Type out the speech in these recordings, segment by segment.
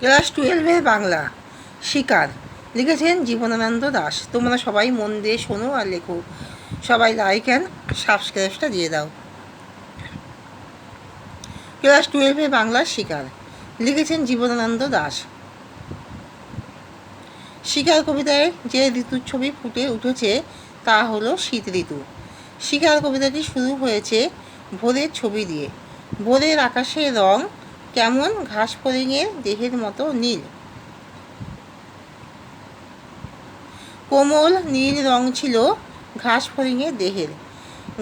Class 12-এর Bangla শিকার লিখেছেন জীবনানন্দ দাস। তোমরা সবাই মন দিয়ে শোনো আর লেখো। সবাই লাইক অ্যান্ড সাবস্ক্রাইবটা দিয়ে দাও। ক্লাস 12-এর বাংলা শিকার লিখেছেন জীবনানন্দ দাস। শিকার কবিতায় যে ঋতুর ছবি ফুটে উঠেছে তা হলো শীত ঋতু। শিকার কবিতাটি শুরু হয়েছে ভোরের ছবি দিয়ে। ভোরের আকাশের রং কেমন ঘাস ফড়িংয়ের দেহের মতো নীল। কোমল নীল রং ছিল ঘাস ফড়িংয়ের দেহের।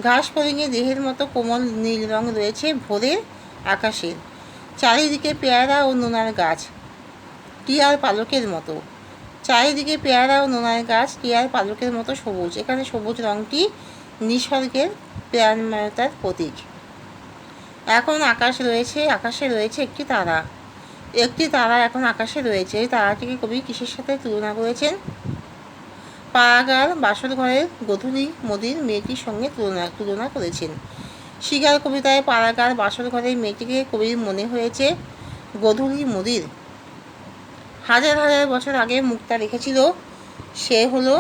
ঘাস ফড়িংয়ের দেহের মতো কোমল নীল রং রয়েছে ভোরের আকাশের। চারিদিকে পেয়ারা ও নোনার গাছ টিয়ার পালকের মতো। চারিদিকে পেয়ারা ও নোনার গাছ টিয়ার পালকের মতো সবুজ। এখানে সবুজ রংটি নিসর্গের প্রাণময়তার প্রতীক। এখন আকাশে রয়েছে একটি তারা। এখন আকাশে রয়েছে। এই তারাটিকে কবি কিসের সাথে তুলনা করেছেন? পাড়াগার বাসর ঘরের গধূলি মোদির মেয়েটির সঙ্গে তুলনা করেছেন। শিকার কবিতায় পাড়াগার বাসর ঘরের মেয়েটিকে কবির মনে হয়েছে গধূলি মোদির। হাজার হাজার বছর আগে মুক্তা রেখেছিল, সে হলো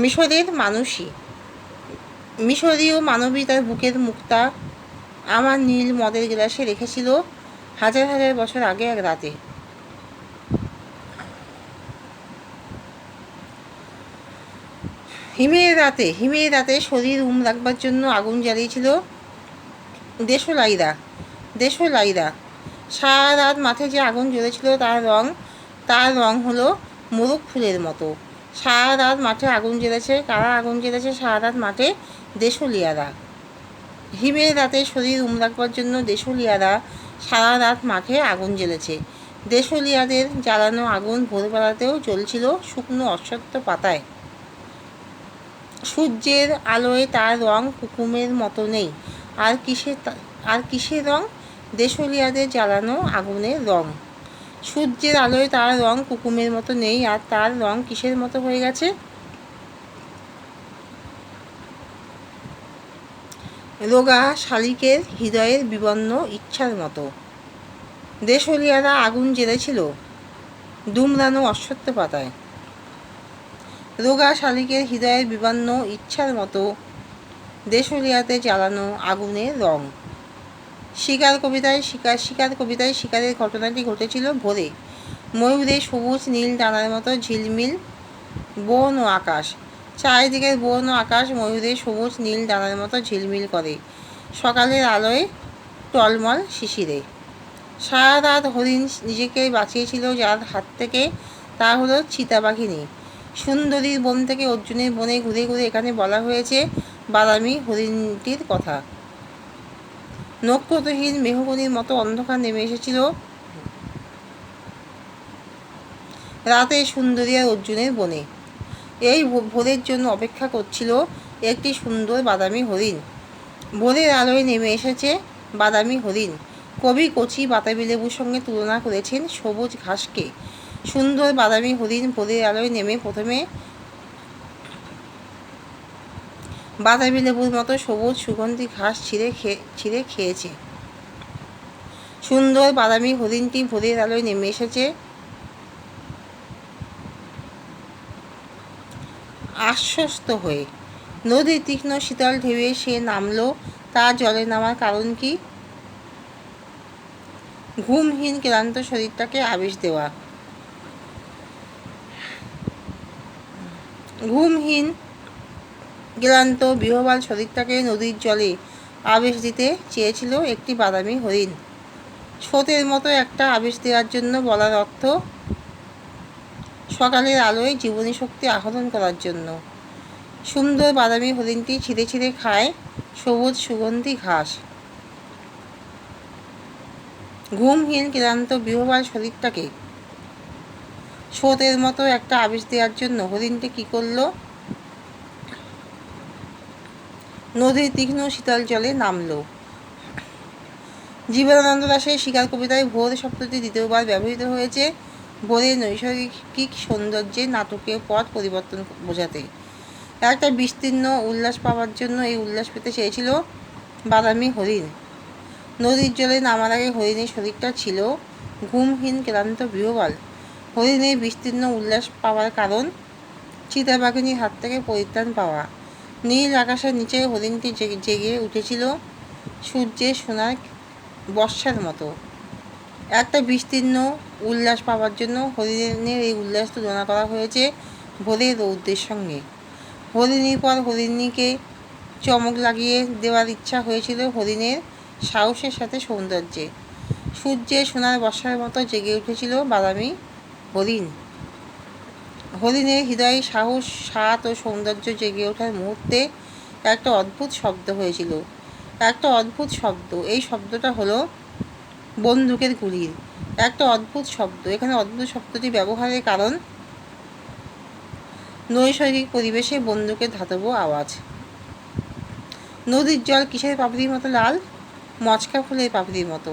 মিশরের মানুষই। মিশরীয় মানবী তার বুকের মুক্তা আমার নীল মদের গ্লাসে রেখেছিল হাজার হাজার বছর আগে এক রাতে। হিমের রাতে শরীর রাখবার জন্য আগুন জ্বালিয়েছিল দেশলাইরা। সারা রাত মাঠে যে আগুন জ্বলেছিল তার রং হলো মোরগ ফুলের মতো। সারা রাত মাঠে আগুন জ্বেলেছে। কারা আগুন জ্বেলেছে সারা রাত মাঠে? দেশলিয়ারা। হিমের রাতে শরীর রাখবার জন্য দেশলিয়ারা সারা রাত মাঠে আগুন জ্বেলেছে। দেশলিয়াদের জ্বালানো আগুন ভোরবেলাতেও জ্বলছিল শুকনো অশ্বত্থ পাতায়। সূর্যের আলোয় তার রং কুকুমের মতো নেই। আর কিসের রং? দেশলিয়াদের জ্বালানো আগুনের রং। সূর্যের আলোয় তার রং কুকুমের মতো নেই, আর তার রং কিসের মতো হয়ে গেছে? রোগা শালিকের হৃদয়ের বিবন্ন ইচ্ছার মতো। দেশলিয়ারা আগুন জ্বেলেছিল দুমড়ানো অশ্বত্থ পাতায়। রোগা শালিকের হৃদয়ের বিবন্ন ইচ্ছার মতো দেশলিয়াতে জ্বালানো আগুনের রং। শিকার কবিতায় শিকারের ঘটনাটি ঘটেছিল ভোরে। ময়ূরের সবুজ নীল ডানার মতো ঝিলমিল বন ও আকাশ। চারিদিকের বন ও আকাশ ময়ূরের সবুজ নীল ডানার মতো ঝিলমিল করে সকালের আলোয় টলমল শিশিরে। সারা রাত হরিণ নিজেকে বাঁচিয়েছিল যার হাত থেকে, তা হলো চিতাবাঘিনী। সুন্দরীর বন থেকে অর্জুনের বনে ঘুরে ঘুরে এখানে বলা হয়েছে বাদামি হরিণটির কথা। নক্ষত্রহীন মেহগনির মতো অন্ধকার নেমে এসেছিল রাতে সুন্দরী আর অর্জুনের বনে। এই ভোরের জন্য অপেক্ষা করছিল একটি সুন্দর বাদামি হরিণ। ভোরের আলোয় নেমে এসেছে বাদামি হরিণ। কবি কচি বাতাবি লেবুর সঙ্গে তুলনা করেছেন সবুজ ঘাসকে। সুন্দর বাদামি হরিণ ভোরের আলোয় নেমে প্রথমে বাতাবি লেবুর মতো সবুজ সুগন্ধি ঘাস ছিঁড়ে খেয়েছে। সুন্দর বাদামি হরিণটি ভোরের আলোয় নেমে এসেছে আশ্বস্ত হয়ে। নদীর তীক্ষ্ণ শীতল ঢেউয়ে সে নামলো। তার জলে নামার কারণ কি? ঘুমহীন ক্লান্ত শরীরটাকে আবেশ দেওয়া। ঘুমহীন ক্লান্ত বিহ্বল শরীরটাকে নদীর জলে আবেশ দিতে চেয়েছিল একটি বাদামি হরিণ। স্রোতের মতো একটা আবেশ দেওয়ার জন্য বলার অর্থ সকালের আলোয় জীবনী শক্তি আহরণ করার জন্য। সুন্দর বাদামি হরিণটি ছিঁড়ে ছিঁড়ে খায় সবুজ সুগন্ধি ঘাস। ঘুমহীন ক্লান্ত বিহ্বল শরীরটাকে স্রোতের মতো একটা আবেশ দেওয়ার জন্য হরিণটি কী করল? নদীর তীক্ষ্ণ শীতল জলে নামল। জীবনানন্দ দাশের শিকার কবিতায় ভোর শব্দটি দ্বিতীয়বার ব্যবহৃত হয়েছে ভোরের নৈসর্গিক সৌন্দর্যের নাটকীয় পথ পরিবর্তন বোঝাতে। একটা বিস্তীর্ণ উল্লাস পাওয়ার জন্য এই উল্লাস পেতে চেয়েছিল বাদামি হরিণ। নদীর জলে নামার আগে হরিণের শরীরটা ছিল ঘুমহীন ক্লান্ত বিহবল। হরিণের বিস্তীর্ণ উল্লাস পাওয়ার কারণ চিতাবাঘিনীর হাত থেকে পরিত্রাণ পাওয়া। নীল আকাশের নিচে হরিণটি জেগে উঠেছিল সূর্যের সোনার বর্ষার মতো। একটা বিস্তীর্ণ উল্লাস পাওয়ার জন্য হরিণের এই উল্লাস তুলনা করা হয়েছে ভোরের রৌদ্রের সঙ্গে। হরিণীর পর হরিণীকে চমক লাগিয়ে দেওয়ার ইচ্ছা হয়েছিল হরিণের সাহসের সাথে সৌন্দর্যে। সূর্যের সোনার বর্ষার মতো জেগে উঠেছিল বাদামি হরিণ। হরিণের হৃদয়ে সাহস, স্বাদ ও সৌন্দর্য জেগে ওঠার মুহূর্তে একটা অদ্ভুত শব্দ হয়েছিল, একটা অদ্ভুত শব্দ। এই শব্দটা হলো বন্দুকের গুলির। একটা অদ্ভুত শব্দ। এখানে অদ্ভুত শব্দটি ব্যবহারের কারণ নৈসর্গিক পরিবেশে বন্দুকের ধাতব আওয়াজ। নদীর জল কিসের পাপড়ির মতো লাল? মচকা ফুলের পাপড়ির মতো।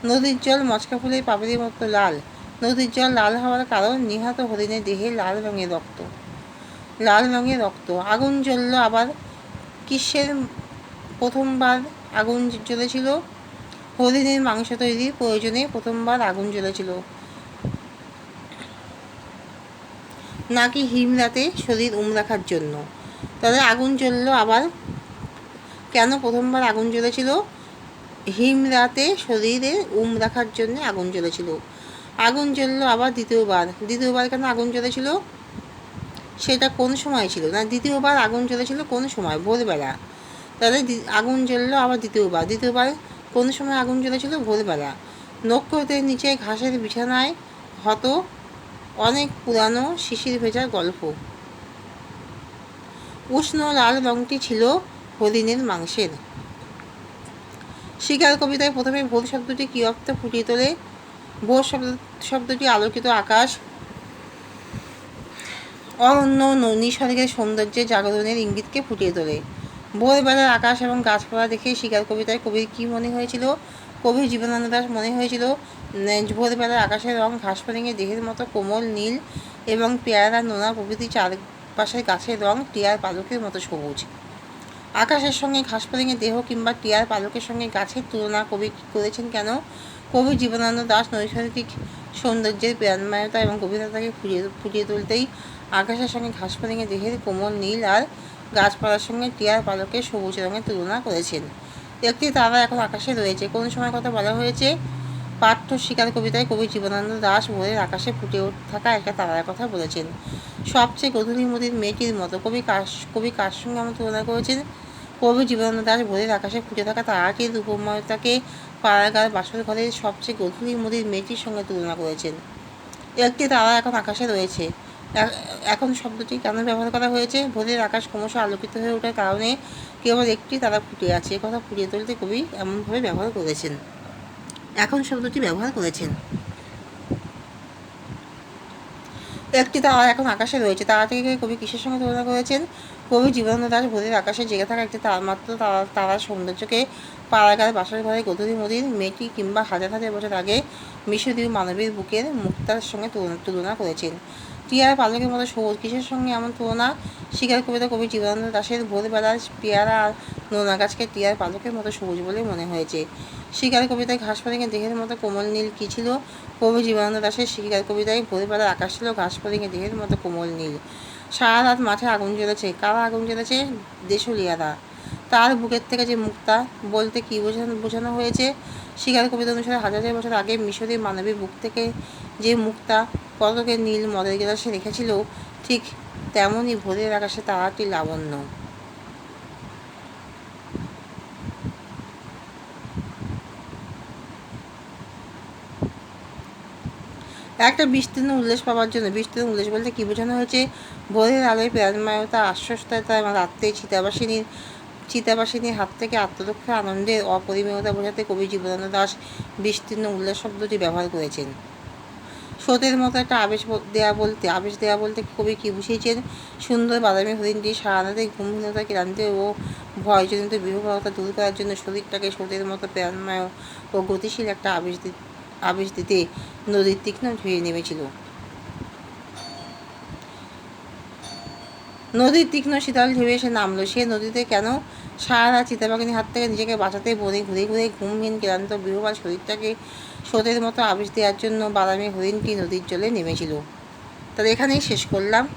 নদীর জল মচকা ফুলের পাপড়ির মতো লাল। নদীর জল লাল হওয়ার কারণ নিহত হরিণের দেহে লাল রঙের রক্ত। লাল রঙের রক্ত। আগুন জ্বলল আবার। কিসের প্রথমবার আগুন জ্বলেছিল? হরিণের মাংস তৈরির প্রয়োজনে প্রথমবার আগুন জ্বলেছিল, নাকি হিমরাতে শরীর রাখার জন্য? তাহলে আগুন জ্বলল আবার। কেন প্রথমবার আগুন জ্বলেছিল? হিমরাতে শরীরে রাখার জন্য আগুন জ্বলেছিল। আগুন জ্বলল আবার দ্বিতীয়বার। দ্বিতীয়বার কেন আগুন জ্বলেছিল? সেটা কোন সময় ছিল? না, দ্বিতীয়বার আগুন জ্বলেছিল কোন সময়? ভোরবেলা। তাহলে আগুন জ্বললো আবার দ্বিতীয়বার। দ্বিতীয়বার কোন সময় আগুন জ্বলেছিল? ভোরবেলা। নক্ষত্রের নিচে ঘাসের বিছানায় হতো অনেক পুরানো শিশির ভেজা গল্প। উষ্ণ লাল রঙটি ছিল হরিণের মাংসের। শিকার কবিতায় প্রথমে ভোর শব্দটি কী অর্থ ফুটিয়ে তোলে? ভোর শব্দটি আলোকিত আকাশ, অরণ্য, নিসর্গের সৌন্দর্যের জাগরণের ইঙ্গিতকে ফুটিয়ে তোলে। ভোরবেলার আকাশ এবং গাছপালা দেখে শিকার কবিতায় কবির কী মনে হয়েছিল? কবির জীবনানন্দ দাশ মনে হয়েছিল ভোরবেলার আকাশের রং ঘাসফড়িংয়ের দেহের মতো কোমল নীল এবং পেয়ারা, নোনা প্রভৃতি চারপাশের গাছের রং টিয়ার পালকের মতো সবুজ। আকাশের সঙ্গে ঘাসফড়িংয়ের দেহ কিংবা টিয়ার পালকের সঙ্গে গাছের তুলনা কবি করেছেন কেন? কবি জীবনানন্দ দাশ নৈসর্গিক সৌন্দর্যের প্রাণময়তা এবং গভীরতাকে ফুটিয়ে তুলতেই আকাশের সঙ্গে ঘাসফড়িংয়ের দেহের কোমল নীল আর গাছপালার সঙ্গে টিয়ার পালকের সবুজ রঙের তুলনা করেছেন। একটি তারা এখন আকাশে রয়েছে। কোন সময় কথা বলা হয়েছে? পাঠ্য শিকার কবিতায় কবি জীবনানন্দ দাশ ভোরের আকাশে ফুটে থাকা একটা তারার কথা বলেছেন। সবচেয়ে গধূলি মতির মেয়েটির মতো। কবি কার সঙ্গে আমার তুলনা করেছেন? কবি জীবনানন্দ দাশ ভোরের আকাশে ফুটে থাকা তারাটির রূপময়তাকে পাড়াগার বাসর ঘরের সবচেয়ে গধূলি মতির মেয়েটির সঙ্গে তুলনা করেছেন। একটি তারা এখন আকাশে রয়েছে। এখন শব্দটি কেন ব্যবহার করা হয়েছে? ভোরের আকাশ ক্রমশ আলোকিত হয়ে ওঠার কারণে কেবল একটি তারা ফুটে আছে, একথা ফুটিয়ে তুলতে কবি এমনভাবে ব্যবহার করেছেন, এখন শব্দটি ব্যবহার করেছেন। একটি তারা এখন আকাশে রয়েছে। তারাটিকে কবি কিসের সঙ্গে তুলনা করেছেন? কবি জীবনানন্দ দাশ ভোরের আকাশে জেগে থাকা একটি মাত্র তারার সৌন্দর্যকে পাড়াগার বাসর ঘরে গধূলি মদির মেয়েটি কিংবা হাজার হাজার বছর আগে মিশরীয় মানবীর বুকের মুক্তার সঙ্গে তুলনা করেছেন। টিয়ার পালকের মতো সবুজ। কিসের সঙ্গে এমন তুলনা? শিকার কবিতা কবি জীবনানন্দ দাশের ভোরবেলার পেয়ারা আর নোনা গাছকে টিয়ার পালকের মতো সবুজ বলে মনে হয়েছে। শিকার কবিতায় ঘাসফড়িংয়ের দেহের মতো কোমল নীল কী ছিল? কবি জীবনানন্দ দাশের শিকার কবিতায় ভোরবেলার আকাশ ছিল ঘাসফড়িংয়ের দেহের মতো কোমল নীল। সারা রাত মাঠে আগুন জ্বলেছে। কারা আগুন জ্বলেছে? দেশলিয়ারা। তার বুকের থেকে যে মুক্তা বলতে কী বোঝানো হয়েছে? শিকার কবিতা অনুসারে হাজার হাজার বছর আগে মিশরের মানবীর বুক থেকে যে মুক্তা পদকের নীল মদের গেলাসে রেখেছিল, ঠিক তেমনই ভোরের আকাশে তারাটি লাবণ্য। একটা বিস্তীর্ণ উল্লাস পাওয়ার জন্য। বিস্তীর্ণ উল্লাস বলতে কী বোঝানো হয়েছে? ভোরের আলোয় প্রাণময়তা, আশ্বস্ততা এবং রাত্রে চিতাবাসিনীর হাত থেকে আত্মরক্ষা, আনন্দের অপরিমেয়তা বোঝাতে কবি জীবনানন্দ দাশ বিস্তীর্ণ উল্লাস শব্দটি ব্যবহার করেছেন। স্রোতের মতো একটা আবেশ দেয়া বলতে কবি কী বুঝিয়েছেন? সুন্দর বাদামি হরিণটি সারা রাতে ঘুমহীনতা, ক্লান্তি ও ভয়জনিত বিহ্বলতা দূর করার জন্য শরীরটাকে স্রোতের মতো প্রাণময় ও গতিশীল একটা আবেশ দিতে নদীর তীক্ষ্ণ ঢেউয়ে নেমেছিল। নদীর তীক্ষ্ণ শীতল ঢেউয়ে এসে নামলো। সে নদীতে কেন সারা রাত চিতাবাঘিনীর হাত থেকে নিজেকে বাঁচাতে বনে ঘুরে ঘুরে ঘুমহীন ক্লান্ত বিহ্বল শরীরটাকে স্রোতের মতো আবেশ দেওয়ার জন্য বাদামি হরিণটি নদীর জলে নেমেছিল। তাহলে এখানেই শেষ করলাম।